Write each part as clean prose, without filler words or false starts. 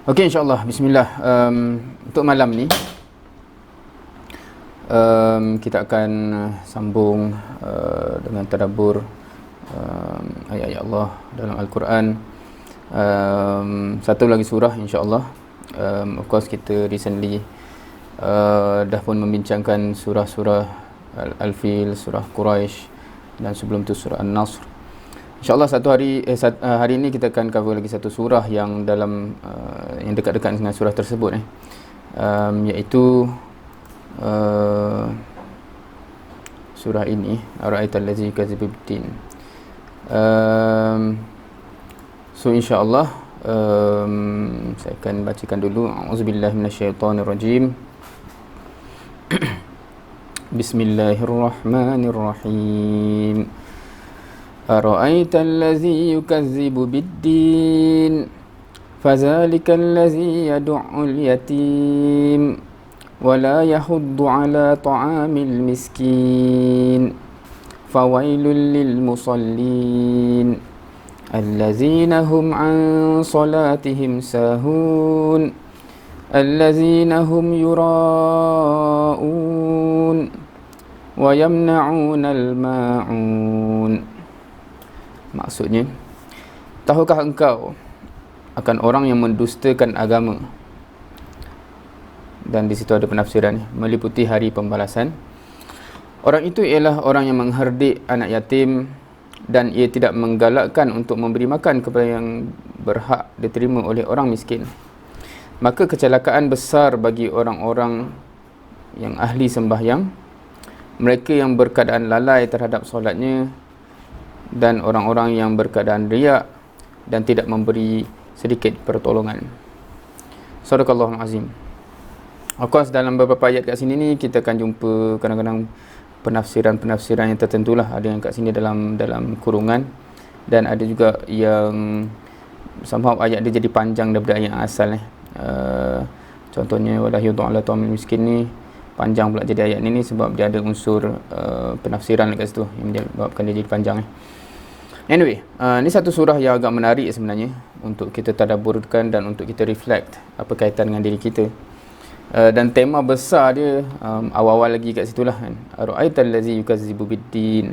Okey, insyaAllah. Bismillah. Untuk malam ni kita akan sambung dengan tadabbur ayat-ayat Allah dalam Al-Quran. Satu lagi surah, insyaAllah. Of course, kita recently dah pun membincangkan surah-surah Al-Fil, surah Quraisy, dan sebelum tu surah An-Nasr. InsyaAllah hari ini kita akan cover lagi satu surah yang dalam yang dekat-dekat dengan surah tersebut, iaitu surah ini, Ara'aital ladzi yukadzibu biddin. So insyaAllah saya akan bacakan dulu. A'udzubillahi minasyaitonirrajim. Bismillahirrahmanirrahim. Ara'aital ladzi yukadzibu biddin, fadzalikal ladzi yad'ul yatim wa la yahuddu 'ala ta'amil miskin, fawailul lil musallin allazina hum 'an salatihim sahun allazina hum yura'un wa yamna'unal ma'un. Maksudnya, tahukah engkau akan orang yang mendustakan agama? Dan di situ ada penafsiran meliputi hari pembalasan. Orang itu ialah orang yang mengherdik anak yatim dan ia tidak menggalakkan untuk memberi makan kepada yang berhak diterima oleh orang miskin. Maka kecelakaan besar bagi orang-orang yang ahli sembahyang, mereka yang berkeadaan lalai terhadap solatnya, dan orang-orang yang berkeadaan riak dan tidak memberi sedikit pertolongan. Sadaqallahul azim. Of course, dalam beberapa ayat kat sini ni kita akan jumpa kadang-kadang penafsiran-penafsiran yang tertentulah. Ada yang kat sini dalam kurungan, dan ada juga yang somehow ayat dia jadi panjang daripada ayat asal contohnya wala yudhu ala ta'amil miskin ni panjang pula jadi ayat ni sebab dia ada unsur penafsiran dekat situ yang menyebabkan dia jadi panjang. Anyway, ni satu surah yang agak menarik sebenarnya untuk kita tadabburkan dan untuk kita reflect apa kaitan dengan diri kita. Dan tema besar dia awal-awal lagi kat situlah kan. Ara'aital ladzi yukadzibu biddin.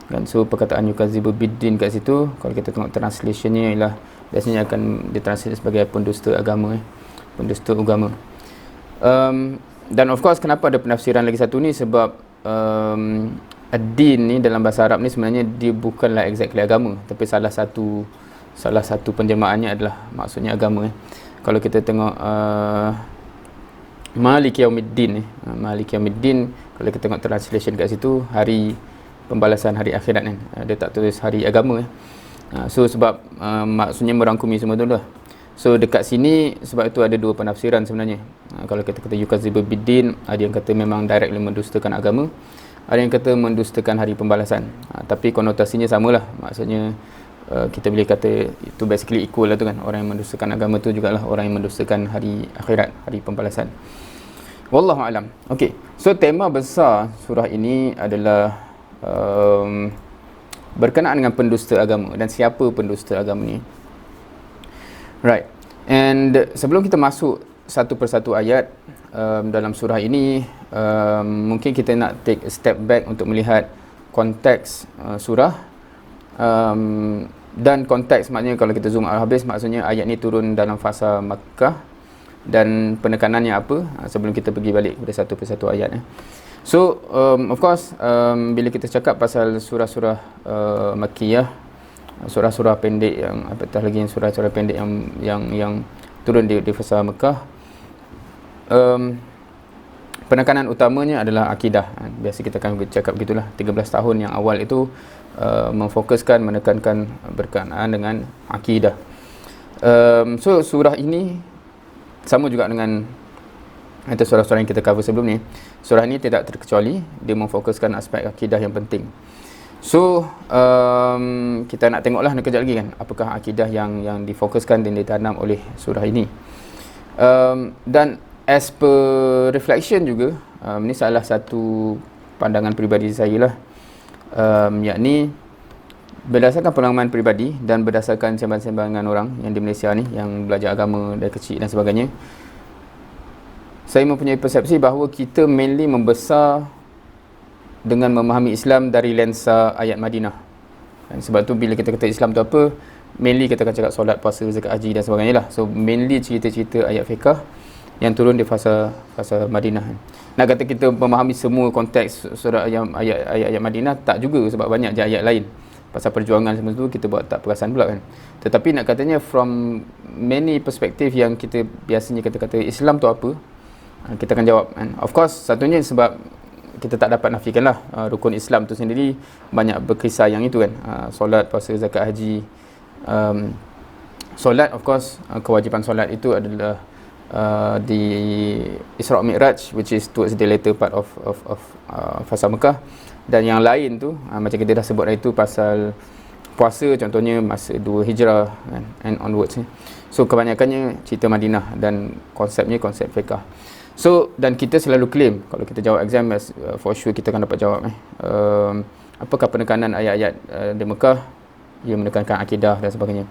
Kan, so perkataan yukadzibu biddin kat situ, kalau kita tengok translationnya ialah biasanya akan ditranslate sebagai pendusta agama, pendusta agama. Dan of course, kenapa ada penafsiran lagi satu ni? Sebab ad-din ni dalam bahasa Arab ni sebenarnya dia bukanlah exactly agama, tapi salah satu penjemaannya adalah maksudnya agama. Kalau kita tengok Maliki Yaumiddin Maliki Yaumiddin, kalau kita tengok translation kat situ, hari pembalasan, hari akhirat kan, dia tak tulis hari agama. So sebab maksudnya merangkumi semua tu lah. So dekat sini, sebab itu ada dua penafsiran sebenarnya. Kalau kita kata yukadzibu biddin, ada yang kata memang directly mendustakan agama, ada yang kata mendustakan hari pembalasan. Tapi konotasinya samalah. Maksudnya kita boleh kata itu basically equal lah tu kan. Orang yang mendustakan agama tu jugalah orang yang mendustakan hari akhirat, hari pembalasan. Wallahu alam. Okey. So tema besar surah ini adalah berkenaan dengan pendusta agama, dan siapa pendusta agama ni. Right. And sebelum kita masuk satu persatu ayat dalam surah ini, mungkin kita nak take a step back untuk melihat konteks surah. Dan konteks maknanya kalau kita zoom out habis, maksudnya ayat ni turun dalam fasa Makkah dan penekanannya apa, sebelum kita pergi balik kepada satu persatu ayat. So of course, bila kita cakap pasal surah-surah Makkiyah, surah-surah pendek yang apatah lagi surah-surah pendek yang turun di fasa Mekah, penekanan utamanya adalah akidah. Biasa kita akan cakap begitulah, 13 tahun yang awal itu memfokuskan, menekankan berkenaan dengan akidah. So surah ini sama juga dengan itu surah-surah yang kita cover sebelum ni. Surah ini tidak terkecuali dia memfokuskan aspek akidah yang penting. So kita nak tengoklah kejap lagi kan, apakah akidah yang difokuskan dan ditanam oleh surah ini. Dan as per reflection juga, ni salah satu pandangan peribadi saya lah, yakni Berdasarkan pengalaman peribadi dan berdasarkan sembang-sembangan orang yang di Malaysia ni, yang belajar agama dari kecil dan sebagainya, saya mempunyai persepsi bahawa kita mainly membesar dengan memahami Islam dari lensa ayat Madinah. Dan sebab tu bila kita kata Islam tu apa, mainly kita akan cakap solat, puasa, zakat, haji dan sebagainya lah. So mainly cerita-cerita ayat fiqh yang turun di fasa Madinah. Nak kata kita memahami semua konteks surah ayat Madinah, tak juga, sebab banyak je ayat lain pasal perjuangan semua tu kita buat tak perasan pula kan. Tetapi nak katanya from many perspektif yang kita biasanya kata Islam tu apa, kita akan jawab kan. Of course satunya sebab kita tak dapat nafikan lah, rukun Islam tu sendiri banyak berkisar yang itu kan, solat, puasa, zakat, haji. Solat of course, kewajipan solat itu adalah di Isra' Mi'raj, which is towards the later part of fasa Mekah. Dan yang lain tu macam kita dah sebut itu pasal puasa, contohnya masa 2 Hijrah kan, and onwards. So kebanyakannya cerita Madinah dan konsepnya konsep fiqh. So dan kita selalu claim kalau kita jawab exam, for sure kita akan dapat jawab apakah penekanan ayat-ayat di Mekah, ia menekankan akidah dan sebagainya.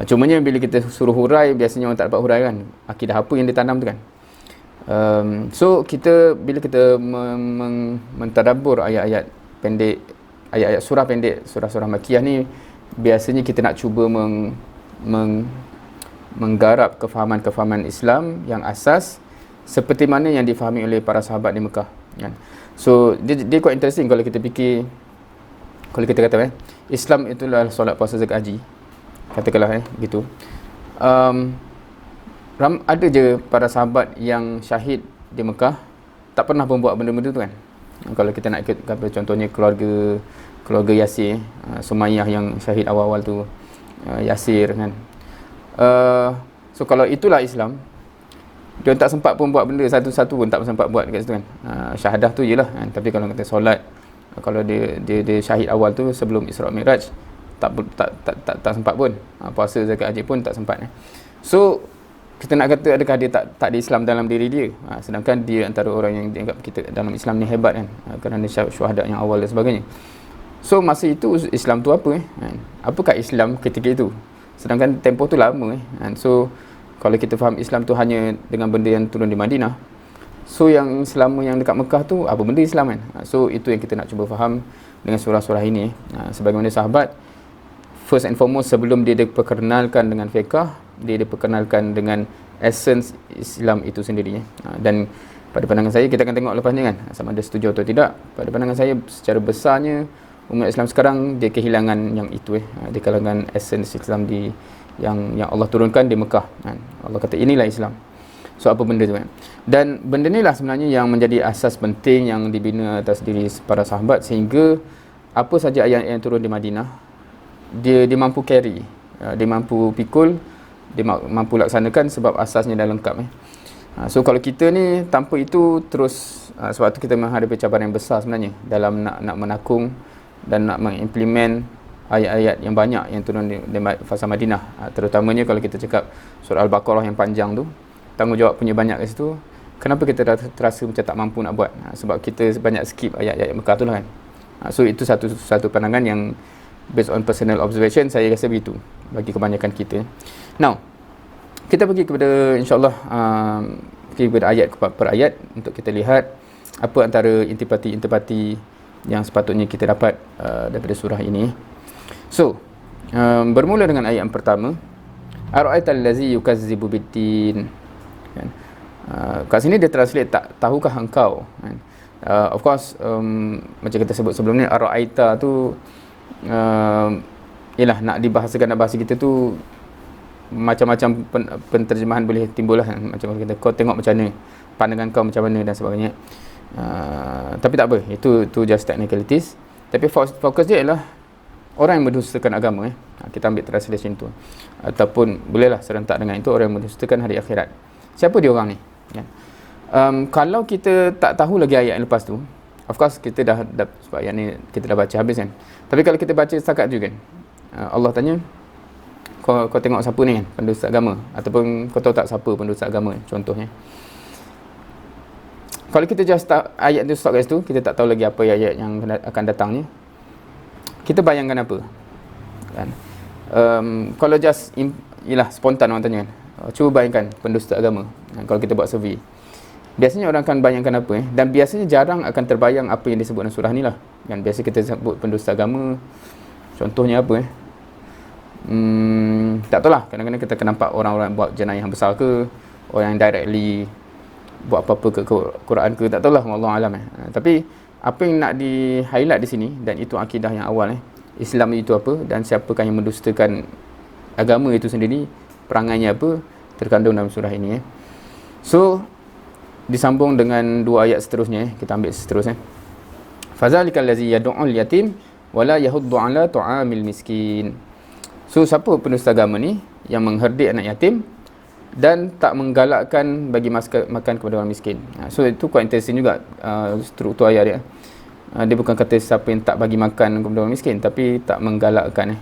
Cumanya bila kita suruh hurai, biasanya orang tak dapat hurai kan, akidah apa yang ditanam tu kan. So kita bila kita mentadabbur ayat-ayat pendek, ayat-ayat surah pendek, surah-surah Makkiyah ni, biasanya kita nak cuba menggarap kefahaman-kefahaman Islam yang asas seperti mana yang difahami oleh para sahabat di Mekah kan. So dia quite interesting kalau kita fikir, kalau kita kata Islam itulah solat, puasa, zakat, haji, katakanlah gitu. Ada je para sahabat yang syahid di Mekah tak pernah pun buat benda-benda tu kan. Kalau kita nak ikut contohnya keluarga Yasir, Sumayyah yang syahid awal-awal tu, Yasir kan. So kalau itulah Islam, dia tak sempat pun buat benda satu-satu pun tak sempat buat kat situ kan. Syahadah tu je lah kan. Tapi kalau kata solat, kalau dia syahid awal tu sebelum Isra' Mi'raj, tak sempat pun. Puasa, zakat, haji pun tak sempat. So kita nak kata adakah dia tak ada Islam dalam diri dia, sedangkan dia antara orang yang dianggap kita dalam Islam ni hebat kan, kerana syuhada yang awal dan sebagainya. So masa itu Islam tu apa kan? Apakah Islam ketika itu, sedangkan tempoh tu lama kan? So kalau kita faham Islam tu hanya dengan benda yang turun di Madinah, so yang selama yang dekat Mekah tu apa benda Islam kan. So itu yang kita nak cuba faham dengan surah-surah ini. Sebagaimana sahabat, first and foremost, sebelum dia diperkenalkan dengan fiqh, dia diperkenalkan dengan essence Islam itu sendiri. Dan pada pandangan saya, kita akan tengok lepasnya kan, sama ada setuju atau tidak. Pada pandangan saya, secara besarnya umat Islam sekarang dia kehilangan yang itu di kalangan essence Islam yang Allah turunkan di Mekah kan. Allah kata inilah Islam. So apa benda tu kan? Dan benda ni lah sebenarnya yang menjadi asas penting yang dibina atas diri para sahabat, sehingga apa saja ayat yang turun di Madinah, dia mampu carry, dia mampu pikul, dia mampu laksanakan sebab asasnya dah lengkap. So kalau kita ni tanpa itu terus, sebab tu kita menghadapi cabaran yang besar sebenarnya dalam nak menakung dan nak mengimplement ayat-ayat yang banyak yang turun di fasa Madinah. Terutamanya kalau kita cakap surah Al-Baqarah yang panjang tu, tanggungjawab punya banyak kat situ. Kenapa kita terasa macam tak mampu nak buat? Sebab kita banyak skip ayat-ayat Mekah tu lah kan. So itu satu pandangan yang based on personal observation, saya rasa begitu bagi kebanyakan kita. Now, kita pergi kepada insyaAllah pergi kepada ayat per ayat untuk kita lihat apa antara intipati yang sepatutnya kita dapat daripada surah ini. So, bermula dengan ayat yang pertama, Ara'aital ladzi yukazzibu biddin kan. Kat sini dia translate tahukah engkau kan. Of course, macam kita sebut sebelum ni, Ara'aita tu ialah nak dibahasakan dalam bahasa kita tu macam-macam penterjemahan boleh timbul lah. Macam kita, kau tengok macam mana, pandangan kau macam mana dan sebagainya. Tapi tak apa, itu just technicalities. Tapi fokus dia ialah orang yang mendustakan agama. Kita ambil translation tu, ataupun bolehlah serentak dengan itu, orang yang mendustakan hari akhirat. Siapa dia orang ni kan? Kalau kita tak tahu lagi ayat yang lepas tu, of course kita dah sebab ayat ni kita dah baca habis kan. Tapi kalau kita baca setakat tu kan, Allah tanya, kau tengok siapa ni kan, pendusta agama, ataupun kau tahu tak siapa pendusta agama contohnya. Kalau kita just ayat tu stop kat situ, kita tak tahu lagi apa ayat yang akan datangnya, kita bayangkan apa? kan. Kalau just ialah spontan orang tanya kan, cuba bayangkan pendusta agama, kalau kita buat survey, biasanya orang akan bayangkan apa dan biasanya jarang akan terbayang apa yang disebut dalam surah ni lah kan. Biasa kita sebut pendusta agama, contohnya apa tak tahu lah, kadang-kadang kita akan nampak orang-orang buat jenayah yang besar ke, orang yang directly buat apa-apa ke Quran ke, tak tahulah, wallahu alam Tapi apa yang nak di highlight di sini, dan itu akidah yang awal Islam itu apa, dan siapakah yang mendustakan agama itu sendiri, perangainya apa, terkandung dalam surah ini So disambung dengan dua ayat seterusnya kita ambil seterusnya. Fazalikal ladzi yad'ul yatim wala yahuddu ala ta'amil miskin. So siapa pendusta agama ni yang mengherdik anak yatim dan tak menggalakkan bagi makan kepada orang miskin. So itu quite interesting juga struktur ayat dia. Dia bukan kata siapa yang tak bagi makan kepada orang miskin, tapi tak menggalakkan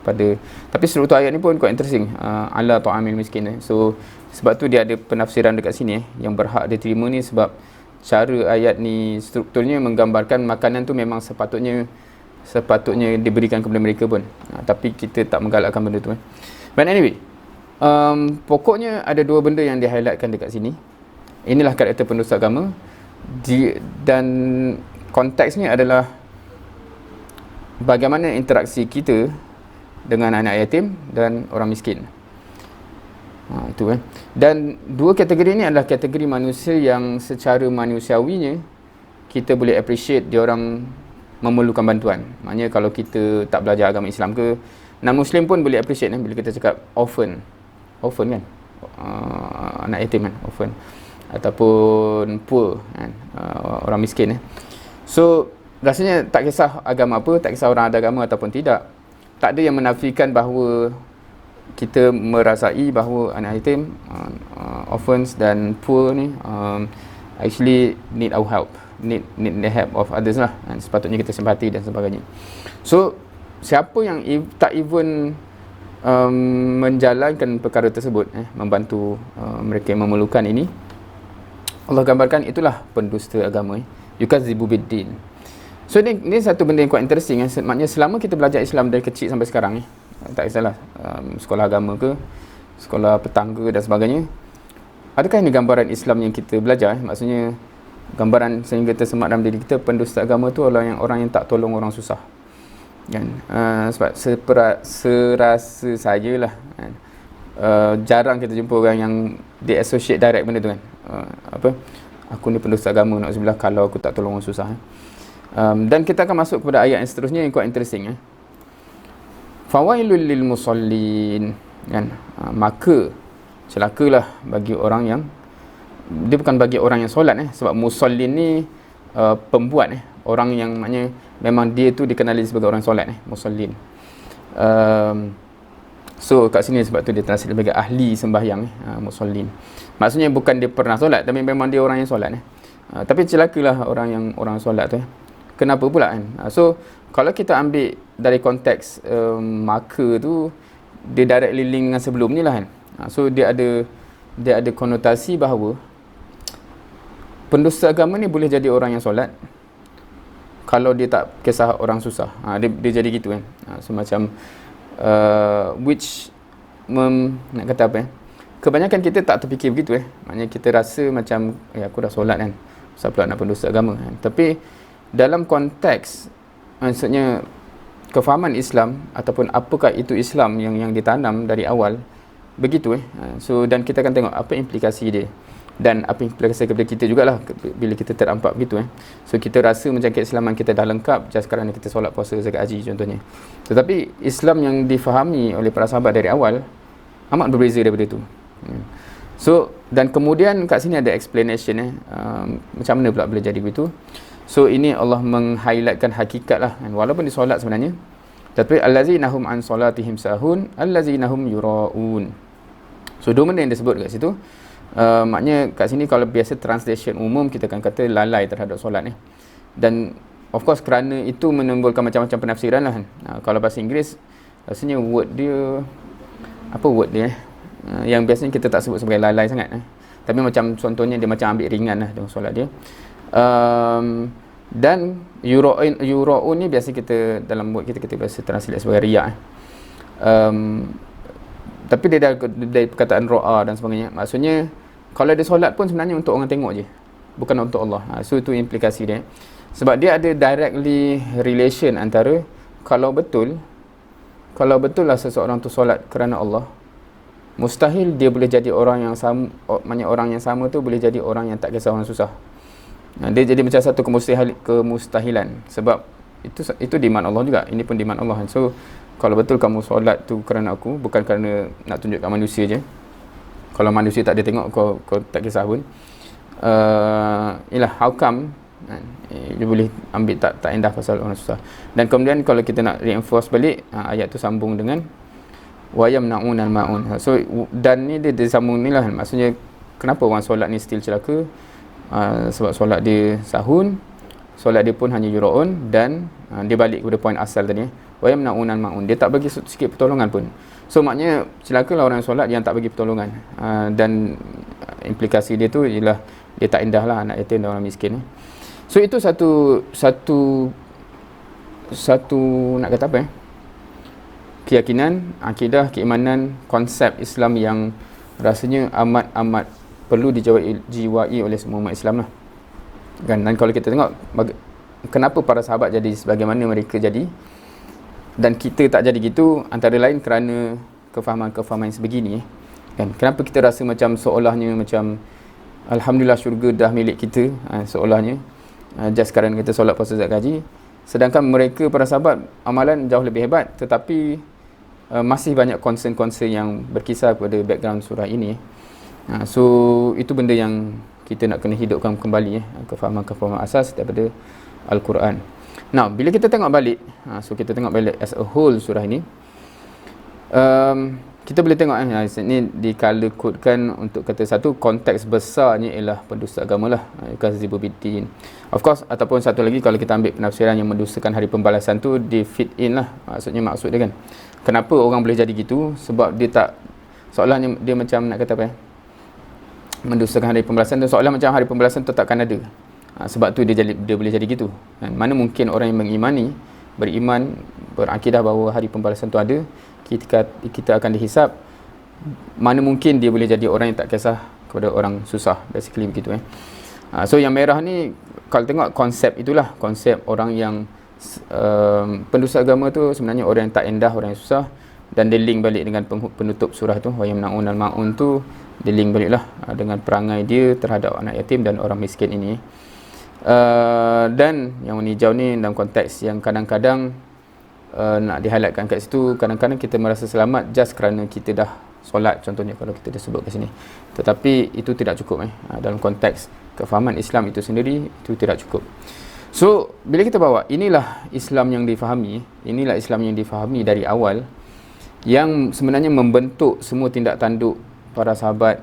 kepada. Tapi struktur ayat ni pun quite interesting, ala ta'amil miskin So sebab tu dia ada penafsiran dekat sini yang berhak diterima ni, sebab cara ayat ni strukturnya menggambarkan makanan tu memang sepatutnya diberikan kepada mereka pun, tapi kita tak menggalakkan benda tu But anyway, pokoknya ada dua benda yang di-highlightkan dekat sini. Inilah karakter pendusta agama dan konteksnya adalah bagaimana interaksi kita dengan anak yatim dan orang miskin. Itu Dan dua kategori ini adalah kategori manusia yang secara manusiawinya kita boleh appreciate dia orang memerlukan bantuan. Maknanya kalau kita tak belajar agama Islam ke, non-Muslim pun boleh appreciate bila kita cakap orphan kan, anak yatim kan, orphan, ataupun poor kan, orang miskin So rasanya tak kisah agama apa, tak kisah orang ada agama ataupun tidak, tak ada yang menafikan bahawa kita merasai bahawa anak yatim, orphans dan poor ni actually need our help, need the help of others lah, dan sepatutnya kita simpati dan sebagainya. So siapa yang tak even menjalankan perkara tersebut, membantu mereka yang memerlukan ini, Allah gambarkan itulah pendusta agama, yukadzibu biddin. So ini satu benda yang quite interesting maknanya selama kita belajar Islam dari kecil sampai sekarang tak kisahlah sekolah agama ke, sekolah petang ke dan sebagainya, adakah ini gambaran Islam yang kita belajar? Maksudnya gambaran sehingga tersemat dalam diri kita, pendusta agama tu adalah orang yang tak tolong orang susah kan. Sebab serasa saya lah kan, jarang kita jumpa orang yang di associate direct benda tu kan, aku ni pendusta agama, na'udzubillah, kalau aku tak tolong orang susah dan kita akan masuk kepada ayat yang seterusnya yang quite interesting Fawailul lil musallin kan, maka celakalah bagi orang yang, dia bukan bagi orang yang solat sebab musallin ni pembuat orang yang maknanya memang dia tu dikenali sebagai orang solat musallin. So kat sini sebab tu dia translate sebagai ahli sembahyang musallin. Maksudnya bukan dia pernah solat, tapi memang dia orang yang solat tapi celakalah orang solat tu Kenapa pula kan? So kalau kita ambil dari konteks maka tu, dia directly link dengan sebelum ni lah kan. So dia ada konotasi bahawa pendusta agama ni boleh jadi orang yang solat kalau dia tak kisah orang susah. Dia jadi gitu kan. So macam which nak kata apa kebanyakan kita tak terfikir begitu maknanya kita rasa macam aku dah solat kan, pasal pula nak pendusta agama kan. Tapi dalam konteks maksudnya kefahaman Islam ataupun apakah itu Islam yang ditanam dari awal begitu So dan kita akan tengok apa implikasi dia dan apa implikasi kepada kita jugalah bila kita terampak begitu So kita rasa macam keislaman kita dah lengkap just kerana kita solat, puasa, zakat, haji contohnya. Tetapi Islam yang difahami oleh para sahabat dari awal amat berbeza daripada itu. So dan kemudian kat sini ada explanation macam mana pula boleh jadi begitu. So ini Allah meng-highlightkan hakikat lah walaupun di solat sebenarnya, tapi allazinahum an solatihim sahun allazinahum yuraun. So dua benda yang disebut kat situ. Maknanya kat sini kalau biasa translation umum kita akan kata lalai terhadap solat dan of course kerana itu menimbulkan macam-macam penafsiran lah kalau bahasa Inggeris rasanya word dia yang biasanya kita tak sebut sebagai lalai sangat tapi macam contohnya dia macam ambil ringan lah dengan solat dia. Dan yura'un ni biasa kita dalam word kita biasa translate sebagai riak Tapi dia dari perkataan ro'a dan sebagainya, maksudnya kalau dia solat pun sebenarnya untuk orang tengok je, bukan untuk Allah. So itu implikasi dia, sebab dia ada directly relation antara kalau betul lah seseorang tu solat kerana Allah, mustahil dia boleh jadi orang yang sama. Maksudnya orang yang sama tu boleh jadi orang yang tak kisah orang susah. Dia jadi macam satu kemustahilan, sebab itu demand Allah juga, ini pun demand Allah. So kalau betul kamu solat tu kerana aku, bukan kerana nak tunjuk kat manusia je, kalau manusia tak ada tengok, kau tak kisah pun, ialah how come dia boleh ambil tak indah pasal orang susah. Dan kemudian kalau kita nak reinforce balik, ayat tu sambung dengan wa yamna'un al-ma'un. So dan ni dia sambung ni lah, maksudnya kenapa orang solat ni still celaka, sebab solat dia sahun, solat dia pun hanya yura'un, dan dia balik kepada poin asal tadi, wa yamna'un al-ma'un, dia tak bagi sikit pertolongan pun. So maknanya celakalah orang yang solat yang tak bagi pertolongan, dan implikasi dia tu ialah dia tak indah lah anak yatim dan orang miskin. So itu satu nak kata apa, keyakinan, akidah, keimanan, konsep Islam yang rasanya amat perlu dijiwai oleh semua umat Islam lah kan. Dan kalau kita tengok kenapa para sahabat jadi sebagaimana mereka jadi dan kita tak jadi gitu, antara lain kerana kefahaman-kefahaman sebegini kan. Kenapa kita rasa macam seolahnya macam alhamdulillah syurga dah milik kita, seolahnya just kerana kita solat, puasa, zakat, haji, sedangkan mereka para sahabat amalan jauh lebih hebat, tetapi masih banyak concern-concern yang berkisar pada background surah ini. So itu benda yang kita nak kena hidupkan kembali, kefahaman-kefahaman asas daripada Al-Quran. Now, bila kita tengok balik, so kita tengok balik as a whole surah ini, kita boleh tengok ini di color codekan untuk kata satu, konteks besarnya ialah pendusta agama lah, kazibu biddin, of course. Ataupun satu lagi, kalau kita ambil penafsiran yang mendustakan hari pembalasan tu, dia fit in lah, maksud dia kan. Kenapa orang boleh jadi gitu? Sebab dia tak, seolahnya dia macam nak kata apa ya, mendustakan hari pembalasan tu, seolah macam hari pembalasan tu takkan ada. Sebab tu dia boleh jadi gitu. Mana mungkin orang yang beriman, berakidah bahawa hari pembalasan tu ada, kita akan dihisap. Mana mungkin dia boleh jadi orang yang tak kisah kepada orang susah, basically begitu. So yang merah ni, kalau tengok konsep itulah, konsep orang yang pendusta agama tu sebenarnya orang yang tak endah, orang yang susah. Dan dia link balik dengan penutup surah tu, wa yamna'un al-ma'un tu, dia link baliklah dengan perangai dia terhadap anak yatim dan orang miskin ini. Dan yang warna hijau ni dalam konteks yang kadang-kadang nak di-highlightkan kat situ, kadang-kadang kita merasa selamat just kerana kita dah solat, contohnya kalau kita dah sebut kat sini. Tetapi itu tidak cukup dalam konteks kefahaman Islam itu sendiri, itu tidak cukup. So bila kita bawa inilah Islam yang difahami, dari awal, yang sebenarnya membentuk semua tindak tanduk para sahabat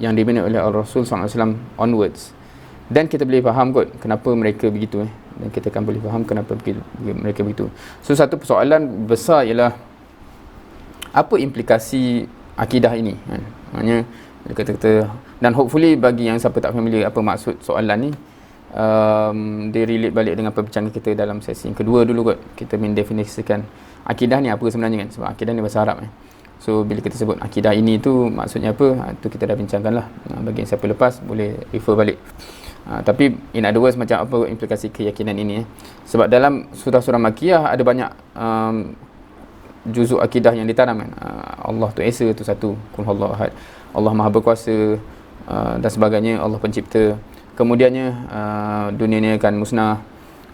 yang dibina oleh Al-Rasul SAW onwards. Dan kita boleh faham kot kenapa mereka begitu, dan kita akan boleh faham kenapa mereka begitu. So satu persoalan besar ialah apa implikasi akidah ini kan? Maknanya kata-kata, dan hopefully bagi yang siapa tak familiar apa maksud soalan ni, dia relate balik dengan perbincangan kita dalam sesi yang kedua dulu kot. Kita mendefinisikan akidah ni apa sebenarnya kan, sebab akidah ni bahasa Arab So bila kita sebut akidah ini tu maksudnya apa, tu kita dah bincangkan lah. Bagi yang siapa lepas boleh refer balik. Tapi in other words, macam apa implikasi keyakinan ini sebab dalam surah-surah Makkiyah ada banyak juzuk akidah yang ditanam kan. Allah tu Esa tu satu, Qul huwallahu ahad, Allah Maha Berkuasa, dan sebagainya, Allah Pencipta. Kemudiannya dunia ni akan musnah,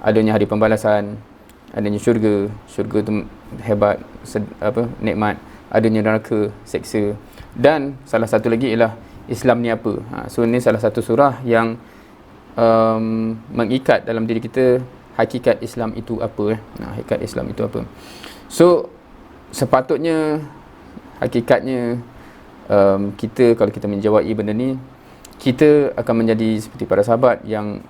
adanya hari pembalasan, adanya syurga tu hebat, nikmat, adanya neraka, seksa. Dan salah satu lagi ialah Islam ni apa. So ni salah satu surah yang mengikat dalam diri kita hakikat Islam itu apa. Hakikat Islam itu apa. So sepatutnya hakikatnya kita, kalau kita menjawai benda ni, kita akan menjadi seperti para sahabat yang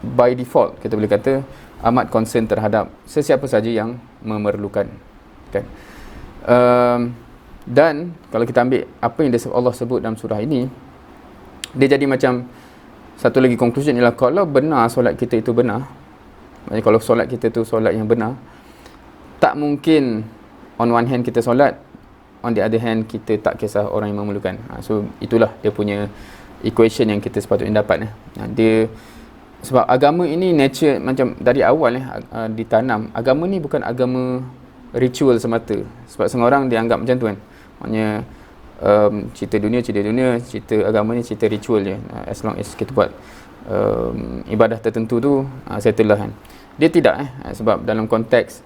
by default kita boleh kata amat concern terhadap sesiapa saja yang memerlukan kan. Dan kalau kita ambil apa yang Allah sebut dalam surah ini, dia jadi macam satu lagi conclusion ialah kalau benar solat kita itu benar, maksudnya kalau solat kita tu solat yang benar, tak mungkin on one hand kita solat, on the other hand kita tak kisah orang yang memerlukan. So itulah dia punya equation yang kita sepatutnya dapat. Dia sebab agama ini nature macam dari awal ditanam. Agama ni bukan agama ritual semata. Sebab setengah orang dianggap macam tu kan. Maknanya cerita dunia, cerita agama ni cerita ritual je. As long as kita buat ibadah tertentu tu settle lah kan. Dia tidak sebab dalam konteks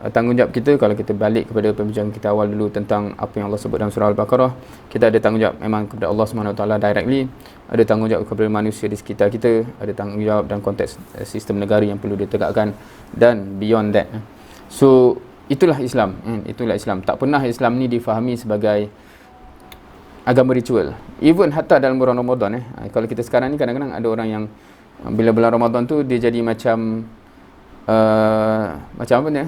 tanggungjawab kita, kalau kita balik kepada perbincangan kita awal dulu tentang apa yang Allah sebut dalam surah Al-Baqarah, kita ada tanggungjawab memang kepada Allah SWT directly, ada tanggungjawab kepada manusia di sekitar kita, ada tanggungjawab dalam konteks sistem negara yang perlu ditegakkan, dan beyond that. So itulah Islam, itulah Islam. Tak pernah Islam ni difahami sebagai agama ritual. Even hatta dalam bulan Ramadan kalau kita sekarang ni kadang-kadang ada orang yang bila bulan Ramadan tu dia jadi macam macam apa ni?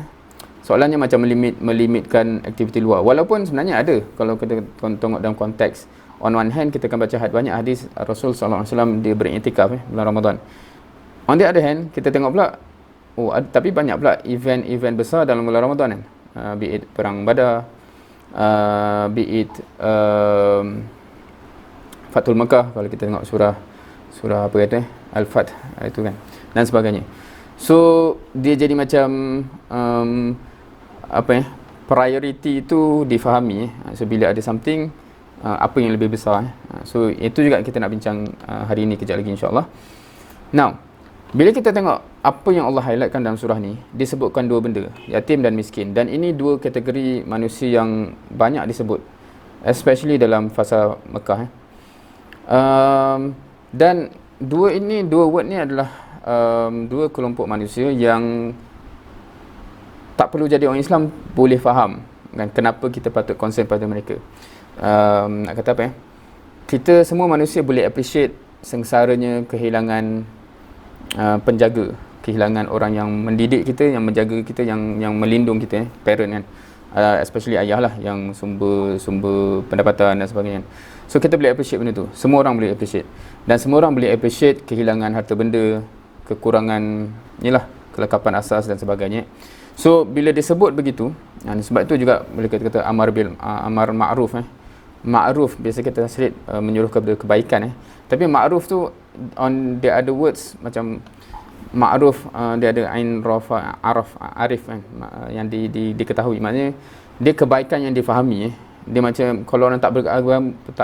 Soalannya macam melimitkan aktiviti luar. Walaupun sebenarnya ada. Kalau kita tengok dalam konteks, on one hand kita akan baca banyak hadis Rasul SAW dia beriktikaf bulan Ramadan. On the other hand, kita tengok pula tapi banyak pula event-event besar dalam bulan Ramadan kan. Be it perang Badar, be it Fathul Makkah, kalau kita tengok surah apa kata Al-Fath itu kan, dan sebagainya. So dia jadi macam priority itu difahami. So bila ada something apa yang lebih besar so itu juga kita nak bincang hari ini kejap lagi insya-Allah. Now, bila kita tengok apa yang Allah highlightkan dalam surah ni, disebutkan dua benda, yatim dan miskin, dan ini dua kategori manusia yang banyak disebut, especially dalam fasa Mekah dan dua word ni adalah dua kelompok manusia yang tak perlu jadi orang Islam boleh faham kan, kenapa kita patut concern pada mereka. Nak kata apa kita semua manusia boleh appreciate sengsaranya kehilangan penjaga, kehilangan orang yang mendidik kita, yang menjaga kita, yang melindung kita, parent kan, especially ayah lah, yang sumber pendapatan dan sebagainya. So kita boleh appreciate benda tu, semua orang boleh appreciate, dan semua orang boleh appreciate kehilangan harta benda, kekurangan inilah kelengkapan asas dan sebagainya. So bila disebut begitu, sebab itu juga boleh kata amar ma'ruf ma'ruf biasa kita translate menyuruh kepada kebaikan tapi ma'ruf tu on the other words macam ma'ruf dia ada ain rafa arif kan, yang diketahui, maknanya dia kebaikan yang difahami dia macam kalau orang tak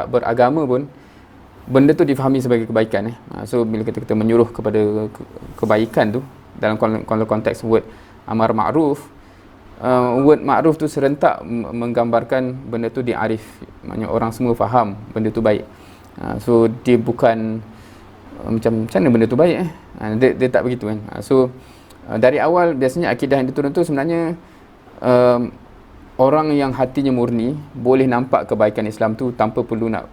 beragama pun benda tu difahami sebagai kebaikan so bila kita menyuruh kepada kebaikan tu dalam konteks word amar ma'ruf, word ma'ruf tu serentak menggambarkan benda tu diarif, maknanya orang semua faham benda tu baik. So dia bukan macam mana benda tu baik dia tak begitu kan. So dari awal biasanya akidah yang diturun tu sebenarnya orang yang hatinya murni boleh nampak kebaikan Islam tu tanpa perlu nak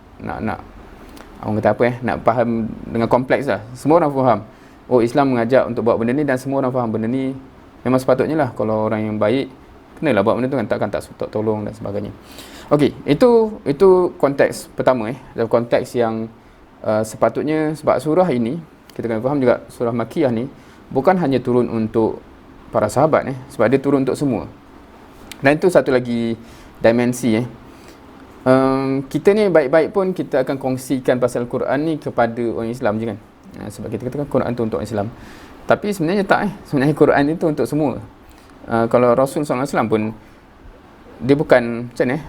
orang kata apa nak faham dengan kompleks lah. Semua orang faham Islam mengajak untuk buat benda ni, dan semua orang faham benda ni memang sepatutnya lah, kalau orang yang baik kenalah buat benda tu kan, takkan tak tolong dan sebagainya. Okey, itu konteks pertama dalam konteks yang sepatutnya, sebab surah ini kita kena faham juga surah Makkiyah ni bukan hanya turun untuk para sahabat sebab dia turun untuk semua. Dan itu satu lagi dimensi kita ni baik-baik pun kita akan kongsikan pasal Quran ni kepada orang Islam je kan. Sebab kita katakan Quran tu untuk orang Islam, tapi sebenarnya tak sebenarnya Quran itu untuk semua. Kalau Rasul SAW pun dia bukan macam ni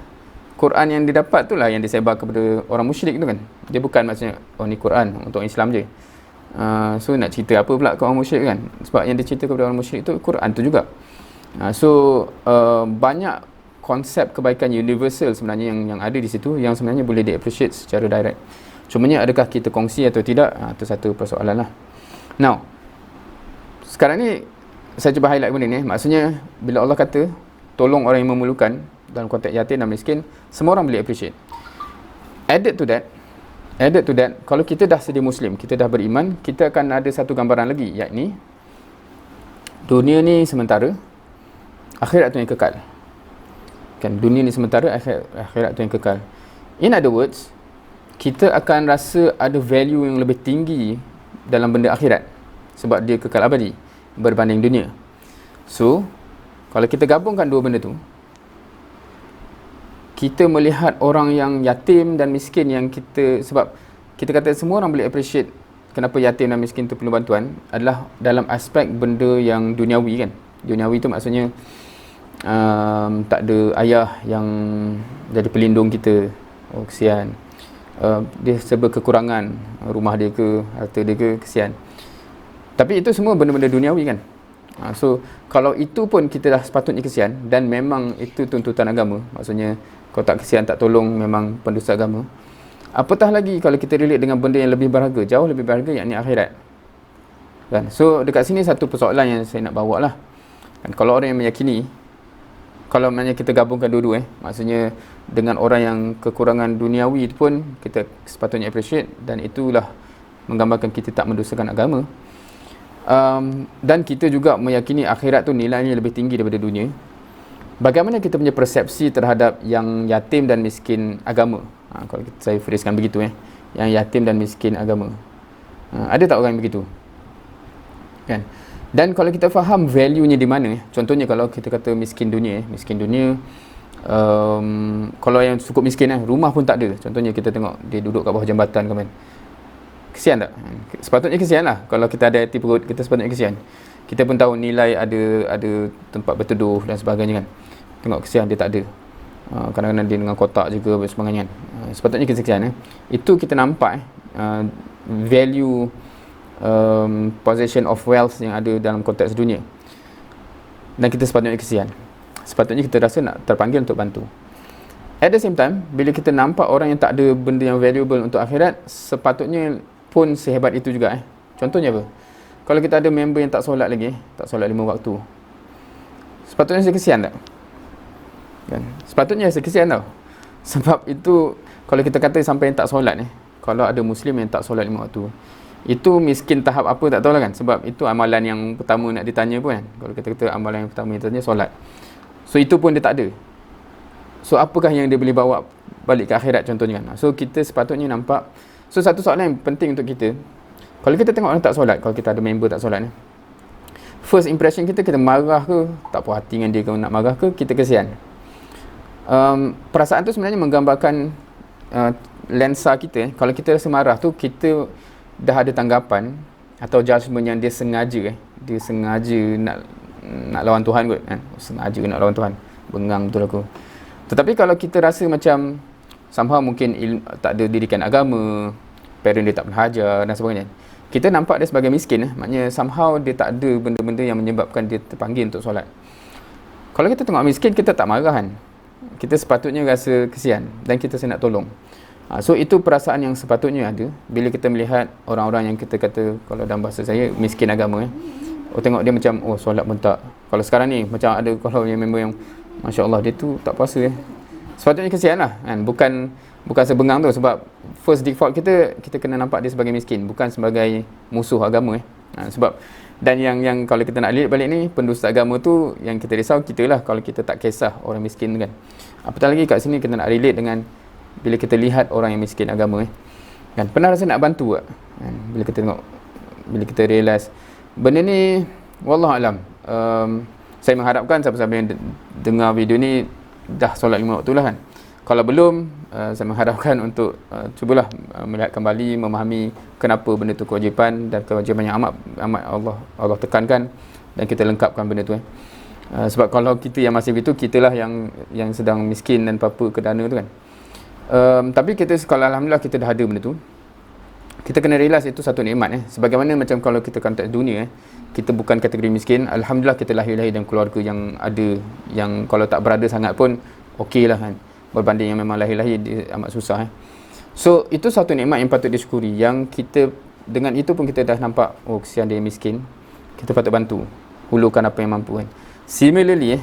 Quran yang didapat tu lah yang disebar kepada orang musyrik tu kan. Dia bukan maksudnya ni Quran untuk Islam je. So nak cerita apa pula ke orang musyrik kan, sebab yang dia cerita kepada orang musyrik tu Quran tu juga. Banyak konsep kebaikan universal sebenarnya yang ada di situ, yang sebenarnya boleh di-appreciate secara direct. Cumanya adakah kita kongsi atau tidak, itu satu persoalan lah. Now, sekarang ni saya cuba highlight benda ni. Maksudnya bila Allah kata tolong orang yang memerlukan dalam konteks yatim dan miskin, semua orang boleh appreciate. Added to that, kalau kita dah sedia Muslim, kita dah beriman, kita akan ada satu gambaran lagi, yakni dunia ni sementara, akhirat tu yang kekal. Kan, dunia ni sementara, akhirat tu yang kekal. In other words, kita akan rasa ada value yang lebih tinggi dalam benda akhirat sebab dia kekal abadi berbanding dunia. So, kalau kita gabungkan dua benda tu, kita melihat orang yang yatim dan miskin yang kita, sebab kita kata semua orang boleh appreciate kenapa yatim dan miskin tu perlu bantuan adalah dalam aspek benda yang duniawi kan. Duniawi tu maksudnya tak ada ayah yang jadi pelindung kita, oh kesian, dia serba kekurangan rumah dia ke, harta dia ke, kesian. Tapi itu semua benda-benda duniawi kan. So kalau itu pun kita dah sepatutnya kesian, dan memang itu tuntutan agama, maksudnya kalau tak kesian, tak tolong, memang pendusta agama. Apatah lagi kalau kita relate dengan benda yang lebih berharga, jauh lebih berharga, yakni akhirat kan. So dekat sini satu persoalan yang saya nak bawa lah kan. Kalau orang yang meyakini, kalau maknanya kita gabungkan dua-dua maksudnya dengan orang yang kekurangan duniawi pun kita sepatutnya appreciate, dan itulah menggambarkan kita tak mendustakan agama. Dan kita juga meyakini akhirat tu nilainya lebih tinggi daripada dunia. Bagaimana kita punya persepsi terhadap yang yatim dan miskin agama? Kalau saya phrasekan begitu yang yatim dan miskin agama, ada tak orang yang begitu kan? Dan kalau kita faham value-nya di mana, contohnya kalau kita kata miskin dunia, kalau yang cukup miskin rumah pun tak ada, contohnya kita tengok dia duduk kat bawah jambatan kan, kesian tak? Sepatutnya kesian lah. Kalau kita ada hati perut, kita sepatutnya kesian. Kita pun tahu nilai ada tempat berteduh dan sebagainya kan. Tengok kesian dia tak ada. Kadang-kadang dia dengan kotak juga dan sebagainya kan. Sepatutnya kesian. Itu kita nampak value possession of wealth yang ada dalam konteks dunia. Dan kita sepatutnya kesian. Sepatutnya kita rasa nak terpanggil untuk bantu. At the same time, bila kita nampak orang yang tak ada benda yang valuable untuk akhirat, sepatutnya pun sehebat itu juga. Contohnya apa? Kalau kita ada member yang tak solat lagi, tak solat 5 waktu, sepatutnya saya kesian tak? Kan? Sepatutnya saya kesian tau. Sebab itu, kalau kita kata sampai yang tak solat kalau ada Muslim yang tak solat 5 waktu, itu miskin tahap apa tak tahu lah kan. Sebab itu amalan yang pertama nak ditanya pun kan. Kalau kita kata amalan yang pertama yang ditanya solat, so itu pun dia tak ada. So apakah yang dia boleh bawa balik ke akhirat contohnya kan. So kita sepatutnya nampak. So satu soalan yang penting untuk kita, kalau kita tengok orang tak solat, kalau kita ada member tak solat first impression kita marah ke, tak puas hati dengan dia ke, nak marah ke, kita kesian. Perasaan tu sebenarnya menggambarkan lensa kita. Kalau kita rasa marah tu, kita dah ada tanggapan atau judgement yang dia sengaja dia sengaja nak lawan Tuhan kot sengaja nak lawan Tuhan, bengang betul aku. Tetapi kalau kita rasa macam somehow mungkin tak ada didikan agama, parent dia tak pernah ajar dan sebagainya, kita nampak dia sebagai miskin maknanya somehow dia tak ada benda-benda yang menyebabkan dia terpanggil untuk solat. Kalau kita tengok miskin, kita tak marah kan, kita sepatutnya rasa kesian dan kita nak tolong. So itu perasaan yang sepatutnya ada bila kita melihat orang-orang yang kita kata, kalau dalam bahasa saya, miskin agama tengok dia macam, solat pun tak. Kalau sekarang ni macam ada kalau yang member yang Masya Allah dia tu tak puasa sepatutnya kesian lah kan? Bukan sebengang tu. Sebab first default kita kena nampak dia sebagai miskin, bukan sebagai musuh agama sebab, dan yang kalau kita nak lihat balik ni, pendusta agama tu yang kita risau kita lah kalau kita tak kisah orang miskin kan. Apatah lagi kat sini kita nak relate dengan bila kita lihat orang yang miskin agama kan. Pernah rasa nak bantu tak kan? Bila kita tengok, bila kita realise benda ni, wallahualam, saya mengharapkan siapa-siapa yang dengar video ni dah solat 5 waktu lah kan. Kalau belum, saya mengharapkan untuk cubalah melihat kembali, memahami kenapa benda tu kewajipan, dan kewajipan yang amat Allah tekankan, dan kita lengkapkan benda tu sebab kalau kita yang masih begitu, kitalah yang sedang miskin dan apa-apa ke dana tu kan. Tapi kita, kalau alhamdulillah kita dah ada benda tu, kita kena realise itu satu nikmat sebagaimana macam kalau kita konteks dunia kita bukan kategori miskin, alhamdulillah kita lahir dalam keluarga yang ada, yang kalau tak berada sangat pun okey lah kan, berbanding yang memang lahir dia amat susah So itu satu nikmat yang patut disyukuri, yang kita dengan itu pun kita dah nampak, kesian dia miskin, kita patut bantu, hulurkan apa yang mampu kan. Similarly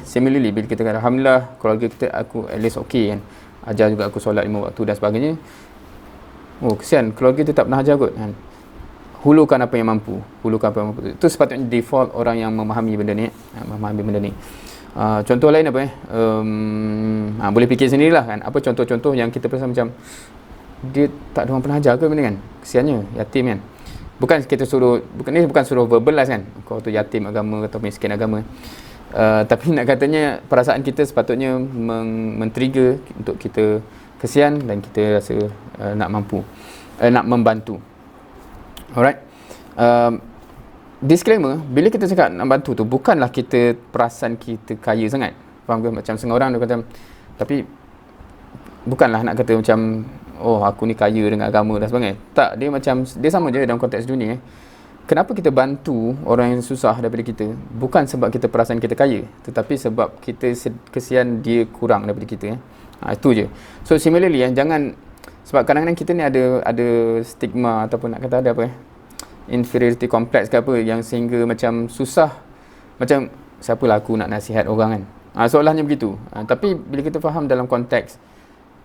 bila kita kata alhamdulillah keluarga kita, aku at least okey kan, ajar juga aku solat 5 waktu dan sebagainya, kesian keluarga kita tak pernah ajar kot kan. Hulurkan apa yang mampu, itu sepatutnya default orang yang memahami benda ni contoh lain apa boleh fikir sendirilah kan, apa contoh-contoh yang kita perasan macam dia tak ada orang pernah ajar ke benda kan, kesiannya yatim kan. Bukan kita suruh, bukan suruh verbalize kan, kau tu yatim agama atau miskin agama. Tapi nak katanya perasaan kita sepatutnya men-trigger untuk kita kesian dan kita rasa nak mampu, nak membantu. Alright. Disclaimer, bila kita cakap nak bantu tu, bukanlah kita perasan kita kaya sangat. Faham ke? Macam setengah orang dia kata, tapi bukanlah nak kata macam, oh aku ni kaya dengan agama dan sebagainya. Tak, dia macam, dia sama je dalam konteks dunia. Kenapa kita bantu orang yang susah daripada kita? Bukan sebab kita perasan kita kaya, tetapi sebab kita kesian dia kurang daripada kita. Itu je. So similarly, jangan, sebab kadang-kadang kita ni ada stigma ataupun nak kata ada apa inferiority complex ke apa, yang sehingga macam susah, macam siapalah aku nak nasihat orang kan. Soalnya begitu. Tapi bila kita faham dalam konteks,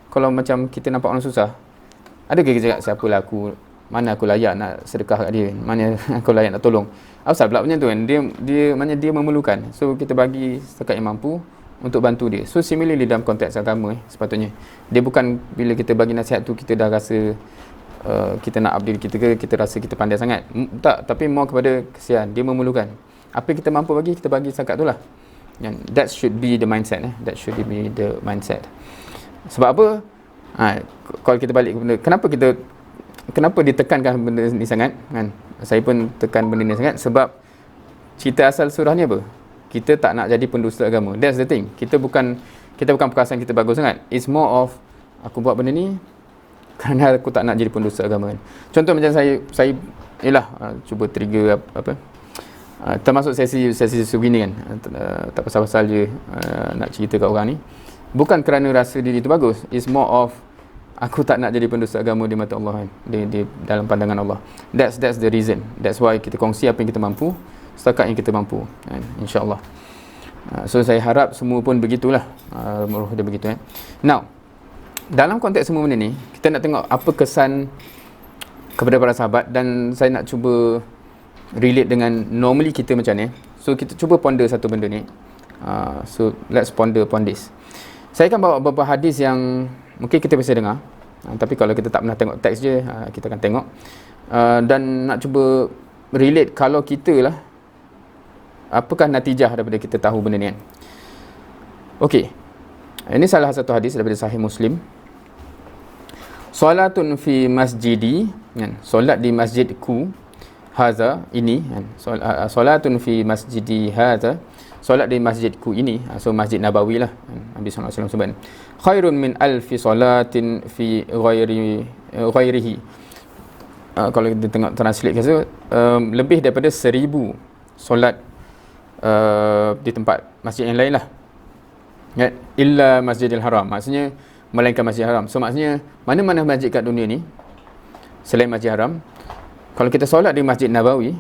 kalau macam kita nampak orang susah, ada ke kita cakap siapalah aku, mana aku layak nak sedekah kat dia, mana aku layak nak tolong. Asal pula macam tu kan, dia memerlukan, so kita bagi setakat yang mampu untuk bantu dia. So similarly dalam konteks agama sepatutnya, dia bukan bila kita bagi nasihat tu kita dah rasa kita nak update kita ke, kita rasa kita pandai sangat. Tak, tapi more kepada kesian, dia memerlukan. Apa yang kita mampu bagi, kita bagi setakat tu lah. That should be the mindset. That should be the mindset. Sebab apa? Kalau kita balik kepada kenapa ditekankan benda ni sangat kan? Saya pun tekan benda ni sangat sebab cerita asal surah ni apa? Kita tak nak jadi pendusta agama. That's the thing. Kita bukan perasaan kita bagus sangat. It's more of aku buat benda ni kerana aku tak nak jadi pendusta agama kan. Contoh macam saya cuba trigger apa termasuk sesi begini kan, tak pasal-pasal je nak cerita kat orang ni, bukan kerana rasa diri tu bagus. It's more of aku tak nak jadi pendusta agama di mata Allah kan, di dalam pandangan Allah. That's the reason. That's why kita kongsi apa yang kita mampu, setakat yang kita mampu kan, insya-Allah. So saya harap semua pun begitulah, roh dia begitu kan. Now, dalam konteks semua benda ni, kita nak tengok apa kesan kepada para sahabat, dan saya nak cuba relate dengan normally kita macam ni. So kita cuba ponder satu benda ni. So let's ponder upon this. Saya akan bawa beberapa hadis yang mungkin kita biasa dengar, tapi kalau kita tak pernah tengok teks je, kita akan tengok dan nak cuba relate kalau kita lah, apakah natijah daripada kita tahu benda ni kan. Okey, ini salah satu hadis daripada Sahih Muslim. Solatun fi masjidi kan, solat di masjidku haza ini kan, solatun fi masjidi haza, solat di masjidku ini, so Masjid Nabawi lah kan, Nabi sallallahu alaihi wasallam sebut khairun min alfi salatin fi ghairihi. Kalau kita tengok translate kasi, lebih daripada 1000 solat di tempat masjid yang lain lah ya, illa Masjidil Haram, maksudnya melainkan Masjid Haram. So maksudnya mana-mana masjid kat dunia ni selain Masjid Haram, kalau kita solat di Masjid Nabawi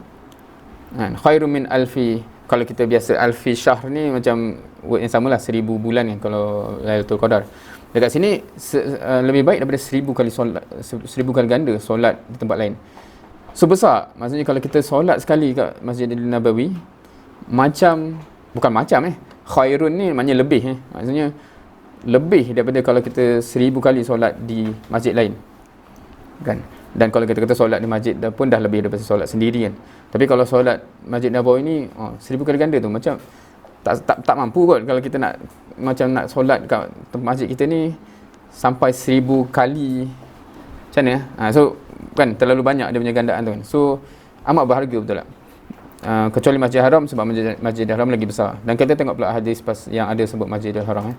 kan, khairun min alfi, kalau kita biasa alfi syahr ni macam word yang samalah, 1000 bulan kan kalau Lailatul Qadar. Dekat sini lebih baik daripada 1000 kali solat, 1000 kali ganda solat di tempat lain. So besar, maksudnya kalau kita solat sekali kat Masjid Nabawi, khairun ni maknanya lebih maksudnya lebih daripada kalau kita 1000 kali solat di masjid lain kan. Dan kalau kita kata solat di masjid pun dah lebih daripada solat sendiri kan. Tapi kalau solat Masjid Nabawi ni 1000 kali ganda tu, macam tak mampu kot kalau kita nak macam nak solat kat masjid kita ni sampai 1000 kali, macam mana so kan terlalu banyak dia punya gandaan tu kan. So amat berharga betul tak? Kecuali Masjid Haram, sebab Masjid Haram lagi besar. Dan kita tengok pula hadis yang ada sebut Masjidil Haram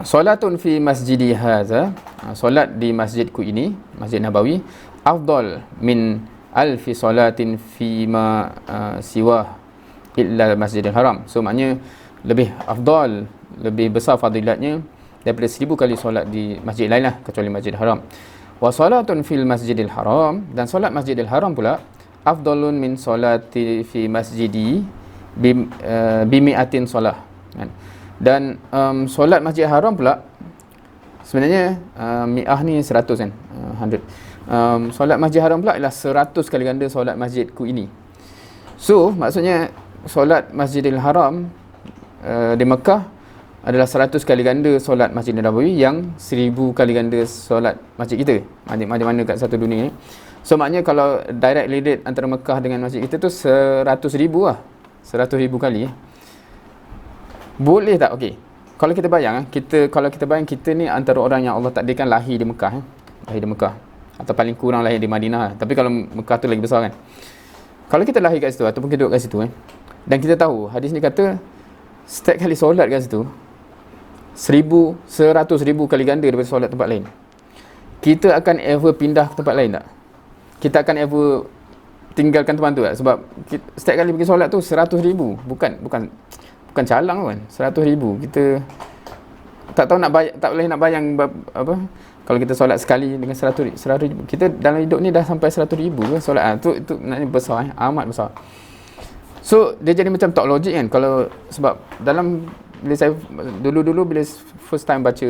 solatun fi masjidi hadza, solat di masjidku ini, Masjid Nabawi, afdal min alfi salatin fi ma siwa illa Masjidil Haram. So maknanya lebih afdal, lebih besar fadilatnya daripada 1000 kali solat di masjid lain lah kecuali Masjidil Haram. Wa salatun fil Masjidil Haram, dan solat Masjidil Haram pula afdalun min solati fi masjidi bimi'atin solah kan. Dan solat Masjid Haram pula sebenarnya mi'ah ni 100 kan, 100. Solat Masjid Haram pula ialah 100 kali ganda solat masjidku ini. So maksudnya solat Masjidil Haram di Mekah adalah 100 kali ganda solat Masjid Nabawi, yang 1000 kali ganda solat masjid kita, mana-mana kat satu dunia ni. So maknanya kalau direct relate antara Mekah dengan masjid kita tu 100,000 lah, 100,000 kali boleh tak? Okey, kalau kita bayang kita ni antara orang yang Allah takdirkan lahir di Mekah lahir di Mekah atau paling kurang lahir di Madinah, tapi kalau Mekah tu lagi besar kan. Kalau kita lahir kat situ ataupun kita duduk kat situ dan kita tahu hadis ni kata setiap kali solat kat situ 100,000 kali ganda daripada solat tempat lain. Kita akan ever pindah ke tempat lain tak? Kita akan ever tinggalkan tempat tu tak? Sebab setiap kali pergi solat tu 100,000, bukan calang kan, 100,000. Kita tak tahu tak boleh nak bayang apa kalau kita solat sekali dengan 100,000. Kita dalam hidup ni dah sampai 100,000 ke solat. Tu maknanya besar amat besar. So dia jadi macam tak logik kan, kalau sebab dalam bila saya dulu bila first time baca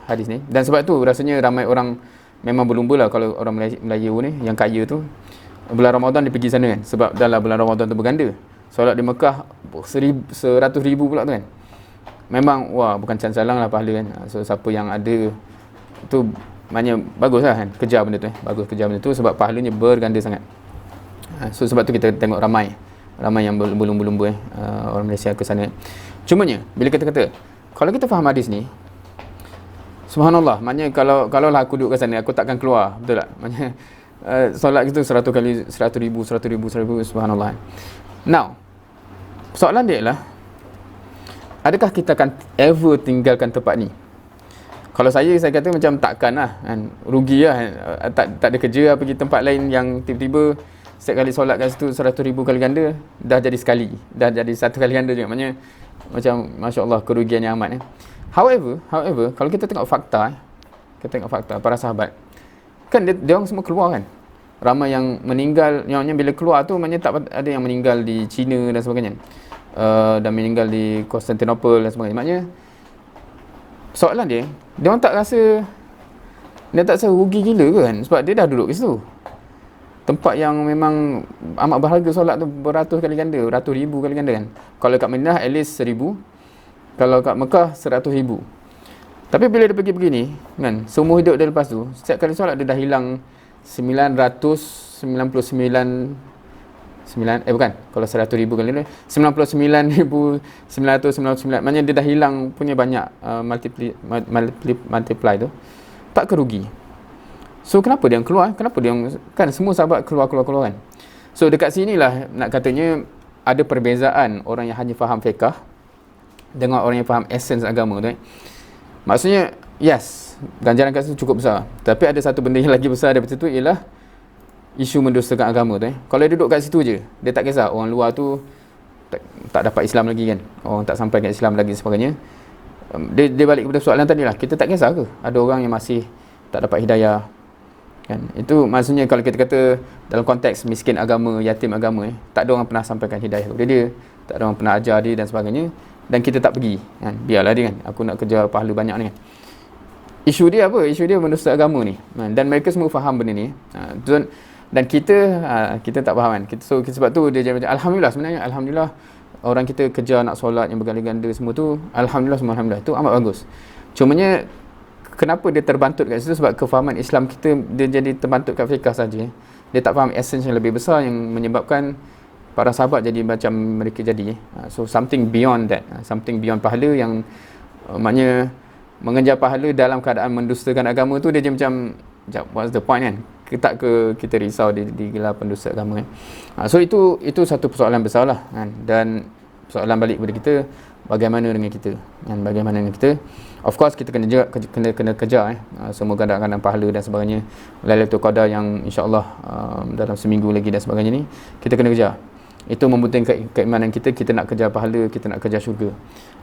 hadis ni, dan sebab tu rasanya ramai orang memang berlumba lah kalau orang Melayu ni yang kaya tu bulan Ramadan dia pergi sana kan, sebab dalam bulan Ramadan tu berganda. Solat di Mekah 100,000 pula tu kan. Memang wah, bukan calang lah pahala kan. So siapa yang ada tu maknanya bagus lah kan, kejar benda tu bagus kejar benda tu sebab pahalanya berganda sangat. So sebab tu kita tengok ramai yang berlumba-lumba orang Malaysia ke sana. Cumanya bila kita kata kalau kita faham hadis ni, subhanallah, maknanya kalau lah aku duduk kat sana aku takkan keluar, betul tak? Maknanya solat gitu 100 kali 100,000 subhanallah. Now soalan dia ialah, adakah kita akan ever tinggalkan tempat ni? Kalau saya kata macam takkan lah kan, rugi lah tak ada kerja pergi tempat lain yang tiba-tiba setiap kali solat kat situ 100,000 kali ganda dah jadi sekali, dah jadi satu kali ganda juga. Maknanya macam masya-Allah kerugiannya amat However, kalau kita tengok fakta para sahabat kan dia orang semua keluar kan. Ramai yang meninggal, yang bila keluar tu maknanya tak ada yang meninggal di China dan sebagainya. Dan meninggal di Konstantinopel dan sebagainya. Maknanya soalan dia orang tak rasa rugi gila ke kan, sebab dia dah duduk kat situ. Tempat yang memang amat berharga, solat tu beratus kali ganda, ratus ribu kali ganda kan. Kalau kat Madinah at least 1,000, kalau kat Mekah 100,000. Tapi bila dia pergi begini kan, seumur hidup dia lepas tu setiap kali solat dia dah hilang 999, kalau 100,000 kali ni 99,999, maknanya dia dah hilang punya banyak multiply tu. Tak kerugi. So kenapa dia keluar? Kenapa dia kan semua sahabat keluar kan. So dekat sinilah nak katanya ada perbezaan orang yang hanya faham fiqh dengan orang yang faham essence agama tu. Maksudnya yes, ganjaran kat situ cukup besar. Tapi ada satu benda yang lagi besar daripada itu ialah isu mendustakan agama tu. Kalau dia duduk kat situ je, dia tak kisah orang luar tu tak dapat Islam lagi kan. Orang tak sampai ke Islam lagi sebagainya. Dia balik kepada soalan tadi lah. Kita tak kisah ke ada orang yang masih tak dapat hidayah kan? Itu maksudnya kalau kita kata dalam konteks miskin agama, yatim agama tak ada orang pernah sampaikan hidayah kepada dia, tak ada orang pernah ajar dia dan sebagainya, dan kita tak pergi kan, biarlah dia kan, aku nak kejar pahala banyak ni kan. Isu dia apa? Isu dia mendusta agama ni kan? Dan mereka semua faham benda ni dan kita tak faham kan. So sebab tu dia jadi macam alhamdulillah, sebenarnya alhamdulillah orang kita kejar nak solat yang berganda-ganda semua tu, alhamdulillah, semua alhamdulillah, tu amat bagus. Cumanya kenapa dia terbantut kat situ? Sebab kefahaman Islam kita dia jadi terbantut kat fiqh saja. Dia tak faham essence yang lebih besar yang menyebabkan para sahabat jadi macam mereka jadi. So something beyond that, something beyond pahala yang maknanya mengejar pahala dalam keadaan mendustakan agama tu, dia jadi macam what's the point kan? Kita risau di gelar pendusta agama kan? So itu satu persoalan besar lah kan? Dan soalan balik kepada kita, bagaimana dengan kita kan? Bagaimana dengan kita? Of course kita kena kejar semua kadang-kadang pahala dan sebagainya, Lailatul Qadar yang insya-Allah dalam seminggu lagi dan sebagainya ni kita kena kejar. Itu membuktikan keimanan kita nak kejar pahala, kita nak kejar syurga.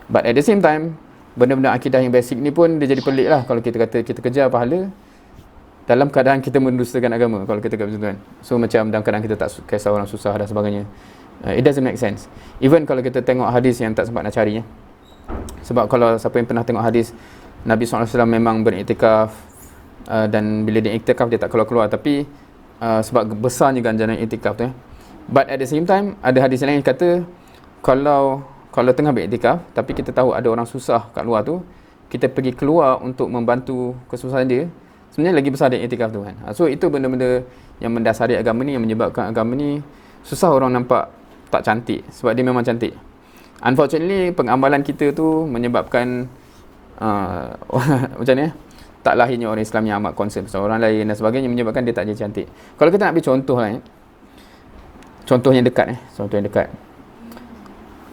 But at the same time, benda-benda akidah yang basic ni pun dia jadi pelik lah kalau kita kata kita kejar pahala dalam keadaan kita mendustakan agama, kalau kita kata begitu kan. So macam dalam keadaan kita tak kisah orang susah dan sebagainya. It doesn't make sense. Even kalau kita tengok hadis yang tak sempat nak cari sebab kalau siapa yang pernah tengok hadis, Nabi SAW memang beriktikaf dan bila dia iktikaf dia tak keluar-keluar, tapi sebab besarnya ganjaran iktikaf tu But at the same time ada hadis lain yang kata kalau tengah beriktikaf tapi kita tahu ada orang susah kat luar tu, kita pergi keluar untuk membantu kesusahan dia, sebenarnya lagi besar dari iktikaf tu kan. So itu benda-benda yang mendasari agama ni, yang menyebabkan agama ni susah orang nampak tak cantik, sebab dia memang cantik. Unfortunately, pengamalan kita tu menyebabkan macam ni, tak lahirnya orang Islam yang amat concern pasal orang lain dan sebagainya, menyebabkan dia tak jadi cantik. Kalau kita nak ambil contoh lah, contoh yang dekat.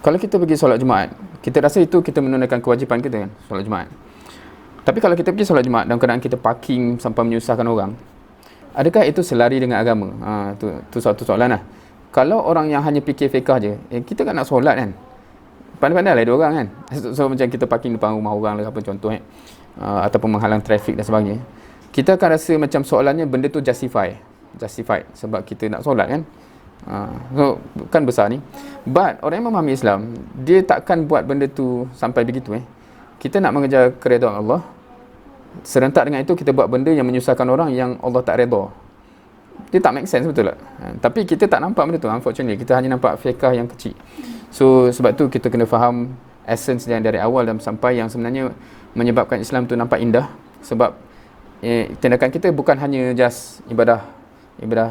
Kalau kita pergi solat Jumaat, kita rasa itu kita menunaikan kewajipan kita kan, solat Jumaat. Tapi kalau kita pergi solat Jumaat dalam keadaan kita parking sampai menyusahkan orang, adakah itu selari dengan agama? Tu satu soalan lah. Kalau orang yang hanya fikir fiqah je, kita kan nak solat kan, pandai-pandai lah dia orang kan. So macam kita parking depan rumah orang lah apa contoh ataupun menghalang trafik dan sebagainya, kita akan rasa macam soalannya benda tu justified sebab kita nak solat kan. So kan besar ni. But orang yang memahami Islam, dia takkan buat benda tu sampai begitu. Kita nak mengejar keredaan Allah, serentak dengan itu kita buat benda yang menyusahkan orang yang Allah tak redha. Dia tak make sense, betul tak? Tapi kita tak nampak benda tu, unfortunately. Kita hanya nampak fiqah yang kecil. So sebab tu kita kena faham essence yang dari awal dan sampai yang sebenarnya menyebabkan Islam tu nampak indah. Sebab tindakan kita bukan hanya just ibadah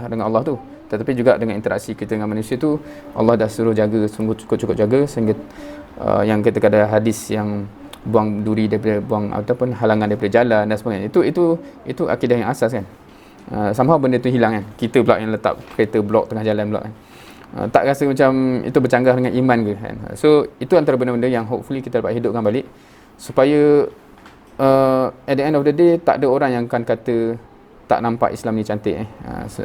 dengan Allah tu, tetapi juga dengan interaksi kita dengan manusia tu. Allah dah suruh jaga, sungguh cukup jaga, sehingga yang kita ada hadis yang buang duri daripada, buang ataupun halangan daripada jalan dan sebagainya. Itu akidah yang asas kan. Somehow benda tu hilang kan. Kita pula yang letak kereta blok tengah jalan pula kan. Tak rasa macam itu bercanggah dengan iman ke kan. So itu antara benda-benda yang hopefully kita dapat hidupkan balik, supaya at the end of the day tak ada orang yang akan kata tak nampak Islam ni cantik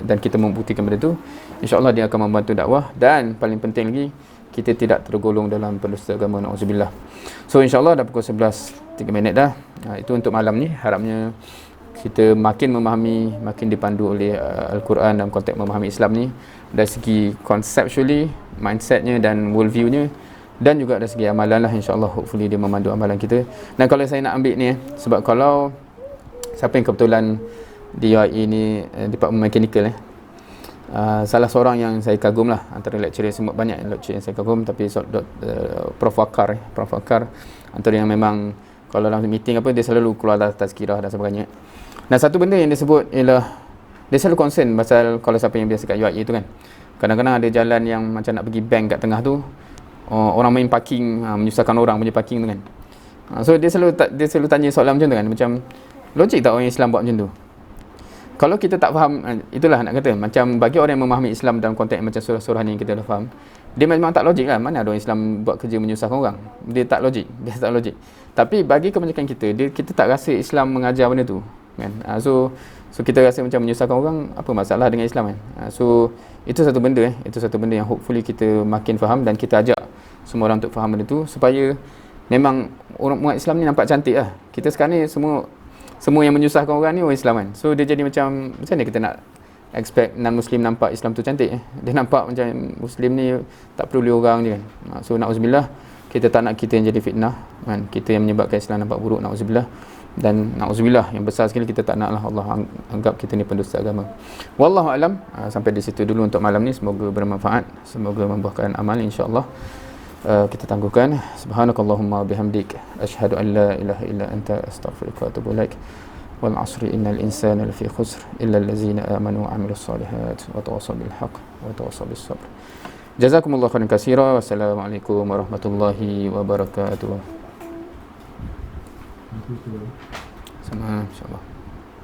dan kita membuktikan benda tu. InsyaAllah dia akan membantu dakwah, dan paling penting lagi, kita tidak tergolong dalam pendusta agama, na'udzubillah. So insyaAllah dah pukul 11:03 dah. Itu untuk malam ni. Harapnya kita makin memahami, makin dipandu oleh Al-Quran dalam konteks memahami Islam ni, dari segi conceptually, mindsetnya dan worldview-nya, dan juga dari segi amalan lah. InsyaAllah hopefully dia memandu amalan kita. Dan kalau saya nak ambil ni sebab kalau siapa yang kebetulan di UAE ni, Department Mechanical salah seorang yang saya kagum lah, antara lecturer, semua banyak lecturer yang saya kagum, tapi Prof Wakar antara yang memang kalau dalam meeting apa, dia selalu keluar tazkirah dan sebagainya. Dan satu benda yang dia sebut ialah, dia selalu concern pasal kalau siapa yang biasa kat UAE tu kan, kadang-kadang ada jalan yang macam nak pergi bank kat tengah tu, orang main parking, menyusahkan orang punya parking tu kan. So dia selalu tanya soalan macam tu kan, macam logik tak orang Islam buat macam tu? Kalau kita tak faham, itulah nak kata, macam bagi orang yang memahami Islam dalam konteks macam surah-surah ni yang kita dah faham, dia memang tak logik lah. Mana ada orang Islam buat kerja menyusahkan orang? Dia tak logik. Tapi bagi kebanyakan kita tak rasa Islam mengajar benda tu kan. So kita rasa macam menyusahkan orang, apa masalah dengan Islam kan. So itu satu benda yang hopefully kita makin faham, dan kita ajak semua orang untuk faham benda tu, supaya memang orang Islam ni nampak cantik lah. Kita sekarang ni semua yang menyusahkan orang ni orang Islam kan. So dia jadi macam mana kita nak expect non-Muslim nampak Islam tu cantik? Dia nampak macam Muslim ni tak peduli orang je kan. So na'udzubillah, kita tak nak kita yang jadi fitnah kan, kita yang menyebabkan Islam nampak buruk, na'udzubillah. Dan na'udzubillah, yang besar sekali kita tak naklah Allah anggap kita ni pendusta agama. Wallahu alam. Sampai di situ dulu untuk malam ni. Semoga bermanfaat, semoga membuahkan amal insya-Allah. Kita tangguhkan. Subhanakallahumma bihamdik, asyhadu an la ilaha illa anta, astaghfiruka wa atubu ilaik. Wal 'asri innal insana lafi khusr illa allazina amanu wa 'amilus solihat wa tawassaw bil haqq wa tawassaw bis sabr. Jazakumullahu khairan katsira. Wassalamualaikum warahmatullahi wabarakatuh. Sama, insyaallah.